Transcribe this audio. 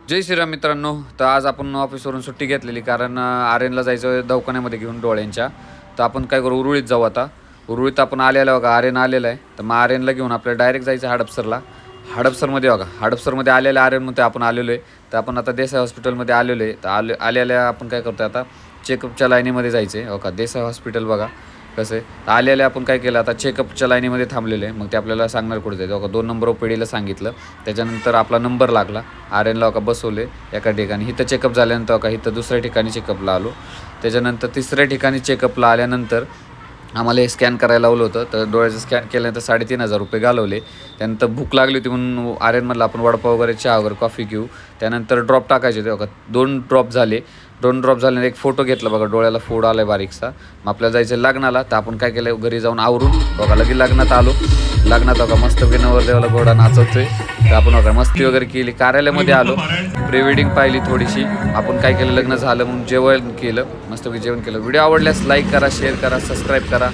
जय श्रीराम मित्रांनो. तर आज आपण ऑफिसवरून सुट्टी घेतलेली कारण आर्यनला जायचं दवाखान्यामध्ये घेऊन डोळ्यांच्या. तर आपण काय करू, उरुळीत जाऊ आता. उरुळीत आपण आलेला बघा, आर्यन आलेला आहे. तर मग आर्यनला घेऊन आपल्याला डायरेक्ट जायचं हडपसरला. हडपसरमध्ये बघा, हडपसरमध्ये आलेल्या आर्यनमध्ये आपण आलेलो आहे. तर आपण आता देसाई हॉस्पिटलमध्ये आलेलो आहे. तर आलेल्या आपण काय करतो आता, चेकअपच्या लाईनीमध्ये जायचं आहे. हो का, देसाई हॉस्पिटल बघा कसं आहे. आलेले आपण काय केलं, आता चेकअपच्या लाईनीमध्ये थांबलेलं आहे. मग ते आपल्याला सांगणार कुठे जायचं. का 2 नंबर ओपीडीला सांगितलं. त्याच्यानंतर आपला नंबर लागला. आर्यनला का बसवले एका ठिकाणी. इथं चेकअप झाल्यानंतर का इथं दुसऱ्या ठिकाणी चेकअपला आलो. त्याच्यानंतर तिसऱ्या ठिकाणी चेकअपला आल्यानंतर आम्हाला हे स्कॅन करायला लावलं होतं. तर डोळ्याचं स्कॅन केल्यानंतर 3,500 रुपये घालवले. त्यानंतर भूक लागली होती म्हणून आर्यनमधला आपण वडापाव वगैरे, चहा वगैरे, कॉफी घेऊ. त्यानंतर ड्रॉप टाकायचे होते बघा, 2 ड्रॉप झाले. 2 ड्रॉप झाल्यानंतर एक फोटो घेतला बघा, डोळ्याला फोड आला आहे बारीकसा. मग आपल्याला जायचं लग्नाला. तर आपण काय केलं, घरी जाऊन आवरून बघा लगे लग्नात आलो. लग्नात बघा मस्तपैकी नवरदेवाला घोडा नाचवतोय. तर आपण बघा मस्ती वगैरे केली. कार्यालयामध्ये आलो, प्री वेडिंग पाहिली थोडीशी. आपण काय केलं, लग्न झालं म्हणून जेवण केलं, मस्तपैकी जेवण केलं. व्हिडिओ आवडल्यास लाईक करा, शेअर करा, सबस्क्राईब करा.